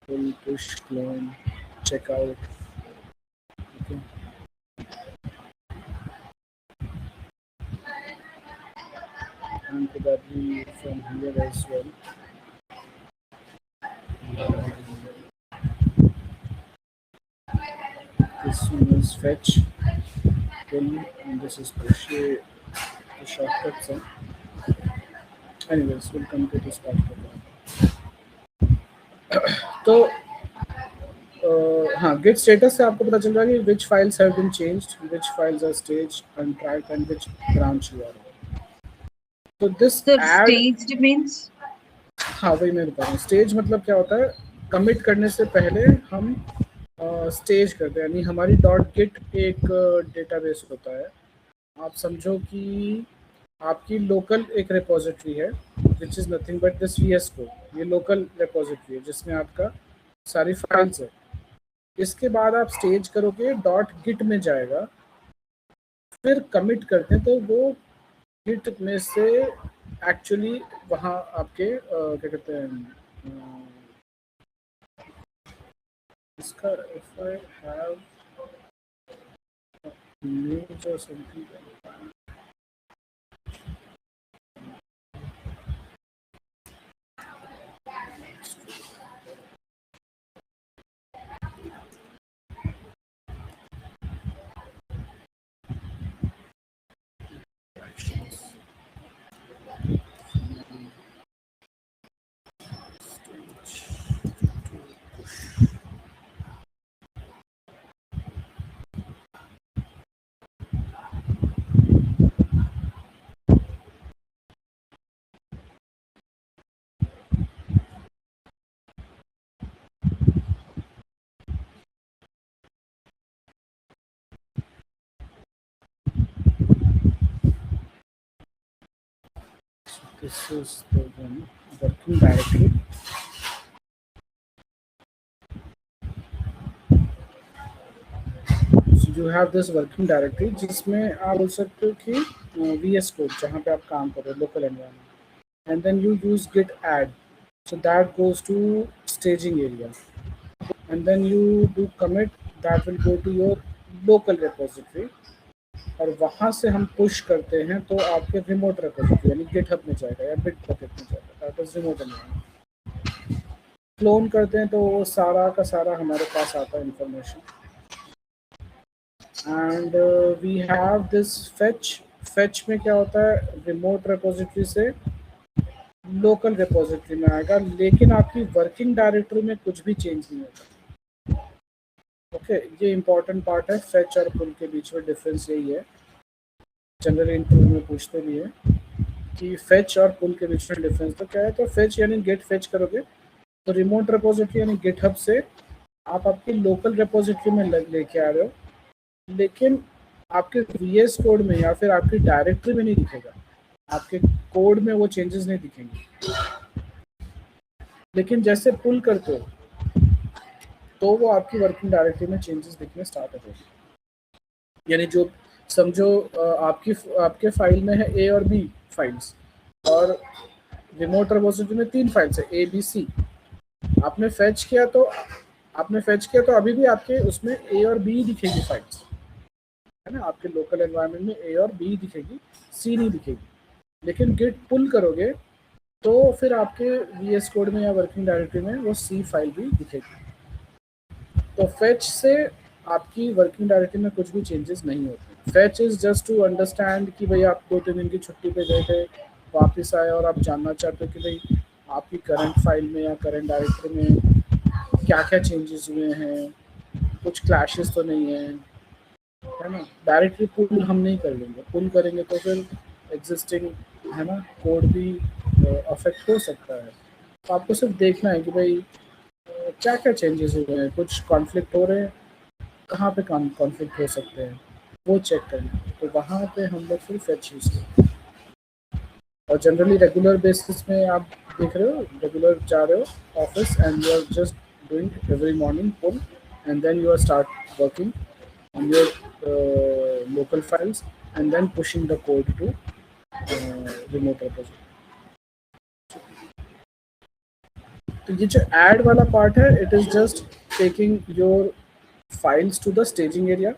pull, push, clone, checkout, okay. And probably from here as well. This one is fetch, pull, and this is push. The shortcuts are. Anyways, we'll come to this part. तो हाँ, गिट स्टेटस से आपको पता चल रहा है कि which files have been changed, which files are stage untracked and which branch you are. तो this sir add, staged means? हाँ वही मैं बता रहा हूँ। स्टेज मतलब क्या होता है, कमिट करने से पहले हम स्टेज करते हैं, यानी हमारी डॉट गिट एक डेटाबेस होता है। आप समझो कि आपकी लोकल एक रिपोजिटरी है which is nothing but this VS code. ये लोकल रिपोजिटरी है जिसमें आपका सारी फाइल्स है। इसके बाद आप स्टेज करोगे, डॉट गिट में जाएगा, फिर कमिट करते हैं तो वो गिट में से एक्चुअली वहाँ आपके क्या कहते हैं इसका, इफ आई हैव न्यूज़ और something, this is the one working directory. So you have this working directory जिसमें आप बोल सकते हो कि VS Code जहाँ पे आप काम कर रहे हो, local environment, and then you use git add, so that goes to staging area, and then you do commit, that will go to your local repository, और वहाँ से हम पुश करते हैं तो आपके रिमोट रिपोजिटरी यानी गिटहब में जाएगा या बिट बकेट में जाएगा, that is remote environment. Clone करते हैं तो वो सारा का सारा हमारे पास आता है information. And we have this fetch. Fetch में क्या होता है, रिमोट रिपोजिटरी से लोकल रिपोजिटरी में आएगा, लेकिन आपकी वर्किंग डायरेक्टरी में कुछ भी चेंज नहीं होता। ओके, ये इंपॉर्टेंट पार्ट है। फेच और पुल के बीच में डिफरेंस यही है, जनरल इंटरव्यू में पूछते भी है कि फेच और पुल के बीच में डिफरेंस तो क्या है। तो फेच यानी गेट फेच करोगे तो रिमोट रिपोजिटरी यानी गिटहब से आप आपकी लोकल रिपोजिटरी में लेके आ रहे हो, लेकिन आपके VS कोड में या फिर आपकी डायरेक्टरी में नहीं दिखेगा, आपके कोड में वो चेंजेस नहीं दिखेंगे। लेकिन जैसे पुल करते हो तो वो आपकी वर्किंग डायरेक्टरी में चेंजेस दिखने स्टार्ट हो जाएंगे। यानी जो समझो आपके फाइल में है A और B फाइल्स, और रिमोट रिपोजिटरी में 3 फाइल्स है ABC। आपने फेच किया तो अभी भी आपके उसमें A और B दिखेगी फाइल्स, है ना। आपके लोकल एनवायरनमेंट में A और B दिखेगी, C नहीं दिखेगी। लेकिन गिट पुल करोगे तो फिर आपके VS कोड में या वर्किंग डायरेक्टरी में वो C फाइल भी दिखेगी। तो फेच से आपकी वर्किंग डायरेक्टरी में कुछ भी चेंजेस नहीं होते। Fetch is just to understand कि भाई आप 2-3 दिन की छुट्टी पे गए थे, वापस आए और आप जानना चाहते हो कि भाई आपकी करंट फाइल में या करंट डायरेक्टरी में क्या क्या चेंजेस हुए हैं, कुछ क्लैशेस तो नहीं है ना। डायरेक्टली पुल हम नहीं कर लेंगे, पुल करेंगे तो फिर एग्जिस्टिंग है ना कोड भी अफेक्ट हो सकता है। तो आपको सिर्फ देखना है कि भाई क्या क्या चेंजेस हुए हैं, कुछ कॉन्फ्लिक्ट हो रहे हैं, कहाँ पे कॉन्फ्लिक्ट हो सकते हैं, वो चेक करना। तो वहाँ पे हम लोग फिर फेच यूज़ करते हैं। और जनरली रेगुलर बेसिस में आप देख रहे हो, रेगुलर जा रहे हो office and you are just doing every morning pull, and then you are start working on your local files and then pushing the code to remote repository. तो ये जो add वाला part है, it is just taking your files to the staging area,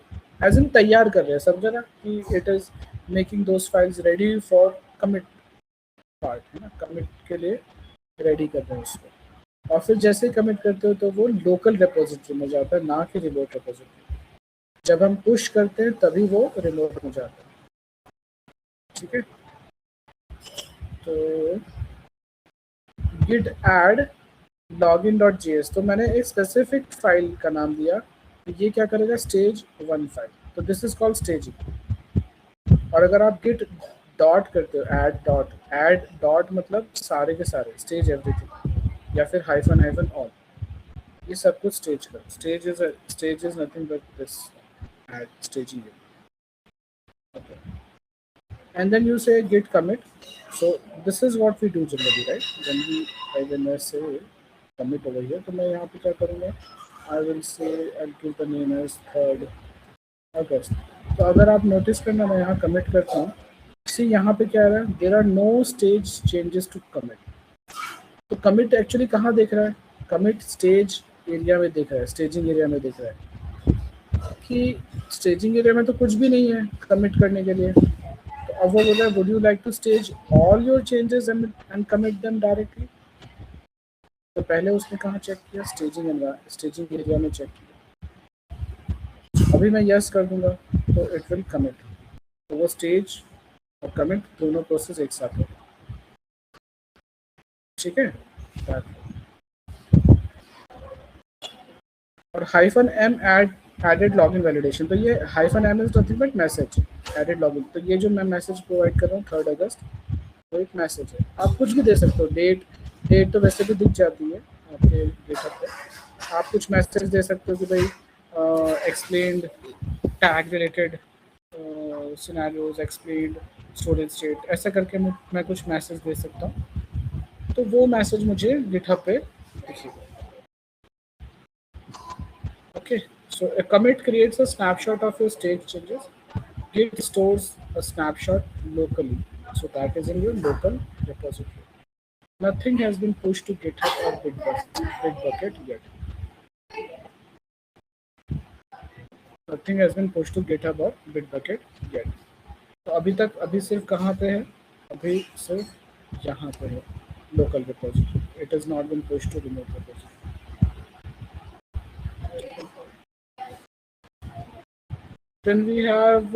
as in तैयार कर रहे हैं, समझे ना, कि it is making those files ready for commit part, है ना, commit के लिए ready कर रहे हैं उसको। और फिर जैसे ही कमिट करते हो तो वो लोकल रिपोजिटरी में जाता है, ना कि रिमोट रिपोजिटरी। जब हम पुश करते हैं तभी वो रिमोट में जाता है, ठीक है। तो गिट ऐड login.js, तो मैंने एक स्पेसिफिक फाइल का नाम दिया, तो ये क्या करेगा, स्टेज 1 फाइल, तो दिस इज कॉल्ड स्टेजिंग। और अगर आप गिट डॉट करते हो, ऐड डॉट मतलब सारे के सारे, स्टेज एवरीथिंग, या फिर हाइफन हाइफन ऑल, ये सब कुछ स्टेज करो। Stage is nothing but this add staging. Okay. And then you say git commit. So this is what we do generally, right? When I say commit over here, तो मैं यहाँ पे क्या करूँगा, I will say I'll give the name as 3rd August. तो अगर आप notice करना, मैं यहाँ commit करता हूँ, see यहाँ पे क्या है, there are no stage changes to commit. तो commit एक्चुअली कहाँ देख रहा है, commit स्टेज एरिया में देख रहा है, स्टेजिंग एरिया में देख रहा है, कि स्टेजिंग एरिया में तो कुछ भी नहीं है कमिट करने के लिए। तो अब वो बोल रहा है, would you like to stage all your changes and commit them directly. तो पहले उसने कहाँ चेक किया, स्टेजिंग एरिया में चेक किया। अभी मैं यस कर दूंगा तो इट विल कमिट, तो वो स्टेज और कमिट दोनों प्रोसेस एक साथ होगा, ठीक है। और hyphen M added login validation, तो ये hyphen M is nothing but message added login. तो ये जो मैं मैसेज प्रोवाइड कर रहा हूँ 3rd अगस्त, वो एक मैसेज है। आप कुछ भी दे सकते हो, डेट तो वैसे भी दिख जाती है आपके गिटहब पे। आप कुछ मैसेज दे सकते हो कि भाई explained tag related scenarios, explained storage state, ऐसा करके मैं कुछ मैसेज दे सकता हूँ। तो वो मैसेज मुझे गिटहब पे दिखेगा। Okay, so a commit creates a snapshot of your state changes. Git stores a snapshot locally, so that is in your local repository. Nothing has been pushed to GitHub or Bitbucket yet. Nothing has been pushed to GitHub or Bitbucket yet. तो अभी सिर्फ कहाँ पे है, अभी सिर्फ यहाँ पे है, local repository. It has not been pushed to remote repository. Then we have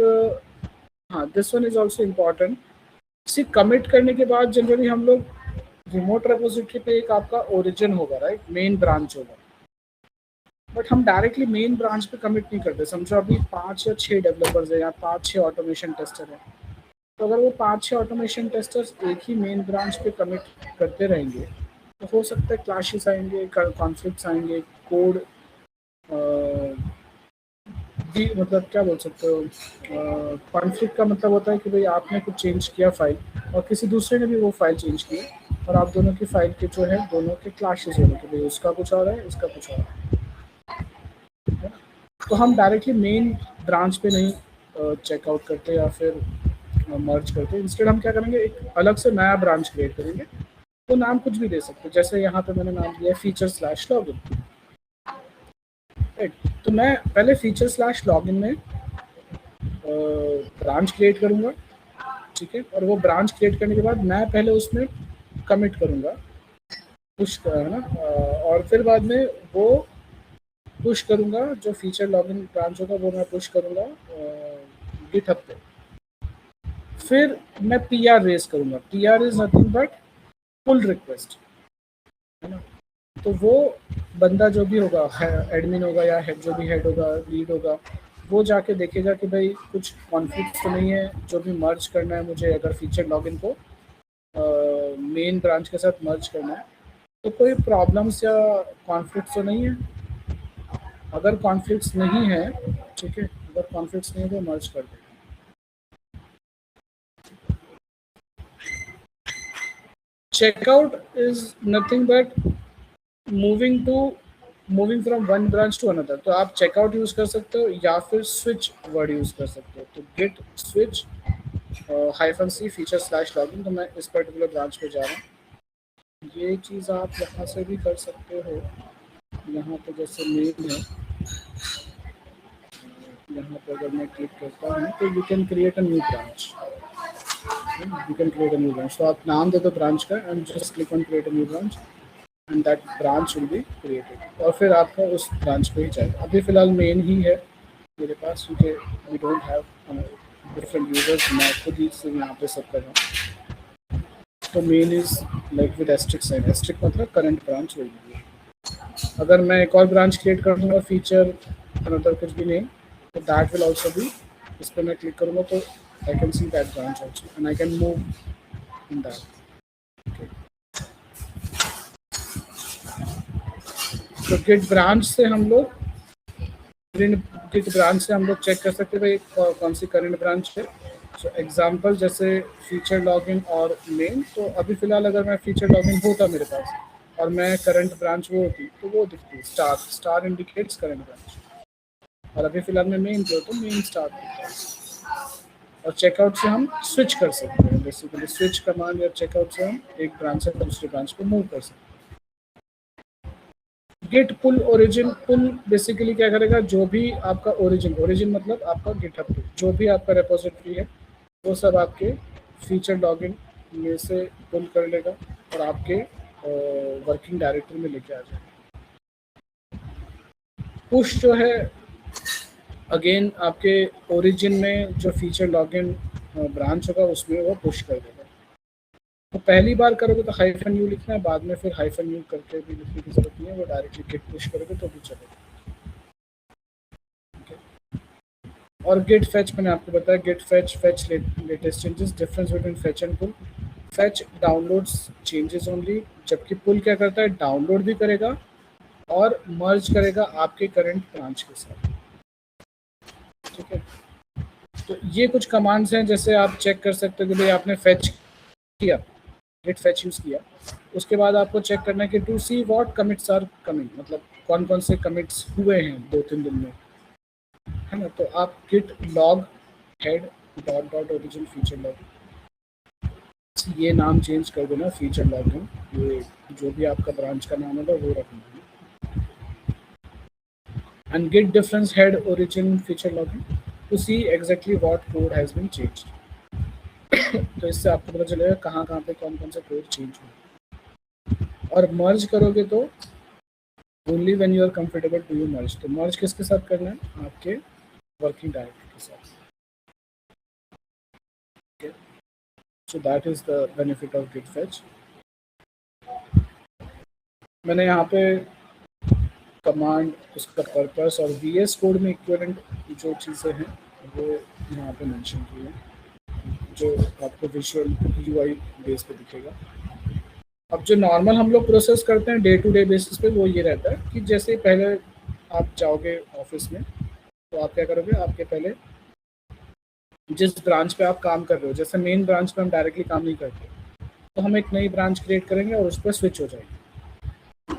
this one is also important. See, commit करने के बाद जनरली हम लोग रिमोट रेपोजिटरी पे एक आपका ओरिजिन होगा, राइट, मेन ब्रांच होगा, बट हम डायरेक्टली मेन ब्रांच पे कमिट नहीं करते। समझो अभी 5 या 6 डेवलपर्स है या 5-6 ऑटोमेशन टेस्टर है, तो अगर वो 5-6 ऑटोमेशन टेस्टर्स एक ही मेन ब्रांच पे कमिट करते रहेंगे तो हो सकता है क्लैशेस आएंगे, कॉन्फ्लिक्ट्स आएंगे, कोड मतलब क्या बोल सकते हो, कॉन्फ्लिक्ट का मतलब होता है कि भाई आपने कुछ चेंज किया फाइल और किसी दूसरे ने भी वो फाइल चेंज की और आप दोनों की फाइल के जो है दोनों के क्लैशेस हो रहे कि भाई उसका कुछ और है, इसका कुछ और है। तो हम डायरेक्टली मेन ब्रांच पे नहीं चेकआउट करते या फिर मर्ज करते, इंस्टेड हम क्या करेंगे, एक अलग से नया ब्रांच क्रिएट करेंगे। तो नाम कुछ भी दे सकते, जैसे यहाँ पे मैंने नाम दिया feature/login। तो मैं पहले feature/login में ब्रांच क्रिएट करूँगा, ठीक है, और वो ब्रांच क्रिएट करने के बाद मैं पहले उसमें कमिट करूँगा, पुश है ना, और फिर बाद में वो पुश करूँगा, जो फीचर लॉगिन ब्रांच होगा वो मैं पुश करूँगा गिटहब पे। फिर मैं PR रेज करूँगा। PR is nothing but pull request, है ना। तो वो बंदा जो भी होगा, एडमिन होगा या हेड, जो भी हेड होगा, लीड होगा, वो जाके देखेगा कि भाई कुछ कॉन्फ्लिक्ट तो नहीं है, जो भी मर्ज करना है मुझे, अगर फीचर लॉगिन को मेन ब्रांच के साथ मर्ज करना है तो कोई प्रॉब्लम्स या कॉन्फ्लिक्ट तो नहीं है। अगर कॉन्फ्लिक्ट्स नहीं है, ठीक है, अगर कॉन्फ्लिक्ट्स नहीं है तो मर्ज कर देगा। Checkout is nothing but moving from one branch to another. तो आप चेकआउट यूज कर सकते हो या फिर स्विच वर्ड यूज कर सकते हो। तो गिट स्विच -c feature/login, तो मैं इस पर्टिकुलर ब्रांच पे जा रहा हूँ। ये चीज़ आप यहाँ से भी कर सकते हो। यहाँ पे जैसे मेन है, यहाँ पे अगर मैं क्लिक करता हूँ तो you can create a new branch, तो आप नाम दे दो ब्रांच का and just click on create a new branch and that branch will be created, और फिर आपका उस ब्रांच पे ही जाएगा। अभी फ़िलहाल मेन ही है मेरे पास, क्योंकि we don't have different users, मैं खुद ही से यहाँ पे सब कर रहा हूँ। तो main is like with asterisk sign, asterisk मतलब करंट ब्रांच विल बी। अगर मैं एक और ब्रांच क्रिएट कर दूंगा फीचर अनदर कुछ भी नहीं, तो दैट विल आल्सो बी, इस पर मैं क्लिक करूंगा तो I can see that branch also and I can move in that. तो गिट ब्रांच से हम लोग चेक कर सकते हैं भाई कौन सी करंट ब्रांच है। सो एग्जांपल जैसे फीचर लॉगिन और मेन, तो अभी फिलहाल अगर मैं फीचर लॉगिन होता मेरे पास और मैं करंट ब्रांच वो होती तो वो दिखती star, star indicates current branch, और अभी फिलहाल मैं मेन जो तो मेन स्टार दिखता है। और चेकआउट से हम स्विच कर सकते हैं, बेसिकली स्विच कमांड या चेकआउट से हम एक ब्रांच से दूसरी ब्रांच को मूव कर सकते हैं। गिट पुल ओरिजिन, पुल बेसिकली क्या करेगा, जो भी आपका ओरिजिन मतलब आपका गिटहब जो भी आपका रेपोजिटरी है वो सब आपके फीचर लॉगिन में से पुल कर लेगा और आपके वर्किंग डायरेक्टरी में लेके आ जाएगा। पुश जो है अगेन आपके ओरिजिन में जो फीचर लॉगिन ब्रांच होगा उसमें वो पुश कर देगा। तो पहली बार करोगे तो हाइफन यू लिखना है, बाद में फिर हाइफन यू करके भी लिखने की जरूरत नहीं है, वो डायरेक्टली गिट पुश करोगे तो भी चलेगा। और गिट फेच मैंने आपको बताया, git fetch latest changes, difference between fetch and pull. Fetch downloads changes only, जबकि पुल क्या करता है, डाउनलोड भी करेगा और मर्ज करेगा आपके करंट ब्रांच के साथ। ठीक है, तो ये कुछ कमांड्स हैं, जैसे आप चेक कर सकते हो कि भाई आपने फेच किया, गिट फेच यूज किया, उसके बाद आपको चेक करना है कि to see what commits are coming, मतलब कौन कौन से कमिट्स हुए हैं 2-3 दिन में, है ना। तो आप git log head dot dot origin feature log, ये नाम चेंज कर देना फीचर लॉगिन, ये जो भी आपका ब्रांच का नाम होगा वो रखना है। And git difference head origin feature login to see exactly what code has been changed. तो इससे आपको पता चलेगा कहाँ कहाँ पे कौन कौन सा कोड चेंज हुआ। और मर्ज करोगे तो only when you are comfortable to you merge, तो मर्ज किसके साथ करना है, आपके वर्किंग डायरेक्टरी के साथ। So that is the benefit of git fetch. मैंने यहाँ पे कमांड, उसका पर्पस और VS कोड में इक्विवेलेंट जो चीज़ें हैं वो यहाँ पे मेंशन की हैं, जो आपको विजुअल UI बेस पे दिखेगा। अब जो नॉर्मल हम लोग प्रोसेस करते हैं डे टू डे बेसिस पे, वो ये रहता है कि जैसे पहले आप जाओगे ऑफिस में तो आप क्या करोगे, आपके पहले जिस ब्रांच पे आप काम कर रहे हो, जैसे मेन ब्रांच पे हम डायरेक्टली काम नहीं करते, तो हम एक नई ब्रांच क्रिएट करेंगे और उस पर स्विच हो जाएगी।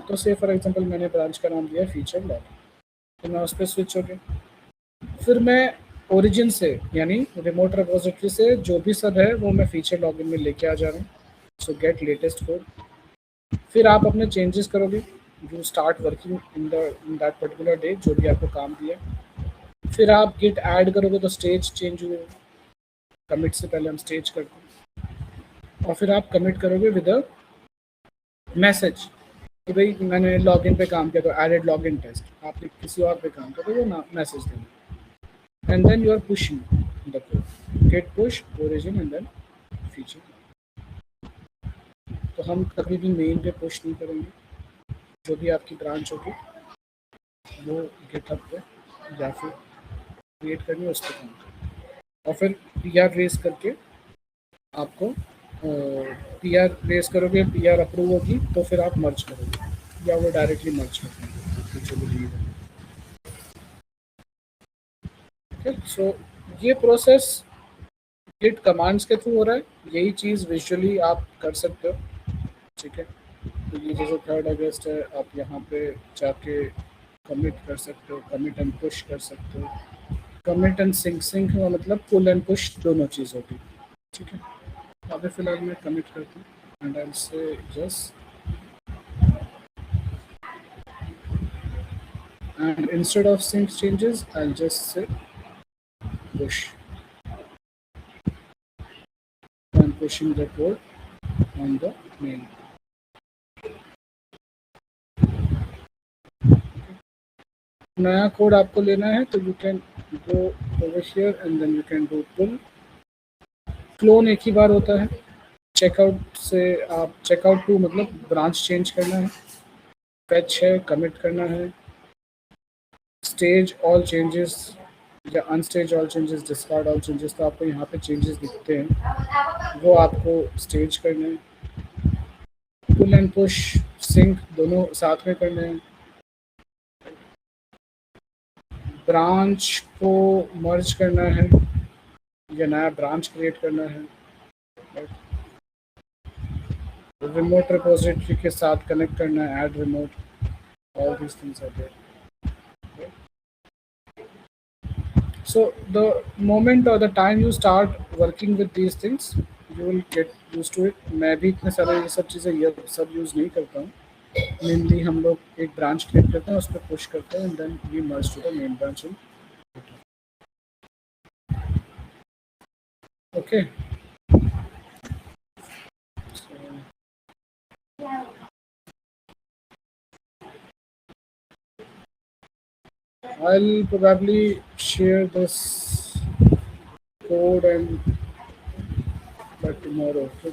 तो से फॉर एग्जांपल मैंने ब्रांच का नाम दिया फीचर लॉगिन, तो मैं उस पर स्विच हो गया। फिर मैं ओरिजिन से यानी रिमोट रेपोजिटरी से जो भी सब है वो मैं फीचर लॉगिन में लेके आ जा रहा हूँ। सो गेट लेटेस्ट कोड, फिर आप अपने चेंजेस करोगे, you start working in that particular day, जो भी आपको काम दिया। फिर आप गिट ऐड करोगे तो स्टेज चेंज हुए, कमिट से पहले हम स्टेज करते हैं, और फिर आप कमिट करोगे विद अ मैसेज कि भाई मैंने लॉगिन पे काम किया तो एडेड लॉगिन टेस्ट, आपने किसी और पे काम किया तो वो मैसेज देना। And then you are pushing the code, git push origin and then feature. तो हम कभी भी मेन पे पुश नहीं करेंगे, जो भी आपकी ब्रांच होगी वो गिटहब पे या फिर क्रिएट करनी है उस पर काम करें, और फिर PR रेस करके आपको PR रेस करोगे, PR अप्रूव होगी तो फिर आप मर्ज करोगे या वो डायरेक्टली मर्ज कर देंगे जो भी लीव है। ठीक है, सो ये प्रोसेस गिट कमांड्स के थ्रू हो रहा है, यही चीज़ विजुअली आप कर सकते हो। ठीक है, तो ये जैसे 3rd अगस्त है, आप यहाँ पे जाके कमिट कर सकते हो, कमिट एंड पुश कर सकते हो। कमिट एंड सिंक का मतलब पुल एंड पुश दोनों चीज़ होगी। ठीक है, अभी फिलहाल मैं कमिट करता हूँ एंड आई से just, and instead of sync changes I'll just say push. I'm pushing the code on the main. नया कोड आपको लेना है तो you can go over here and then you can do pull. Clone एक ही बार होता है, checkout से आप चेकआउट टू मतलब ब्रांच चेंज करना है, fetch है, commit करना है, stage all changes या unstage all changes, discard all changes, तो आपको यहाँ पे changes दिखते हैं, वो आपको stage करने हैं, pull and push sync दोनों साथ में करने हैं, ब्रांच को मर्ज करना है या नया ब्रांच क्रिएट करना है, रिमोट रिपोजिटरी के साथ कनेक्ट करना है, add remote, all these things are there. So the moment or the time you start working with these things, you will get used to it. मैं भी इतने सारे ये सब चीज़ें ये सब यूज़ नहीं करता हूँ. मेनली हम लोग एक ब्रांच क्रिएट करते हैं, उस पर पुश करते हैं, and then we merge to the main branch in. Okay. I'll probably share this code and by tomorrow. Okay?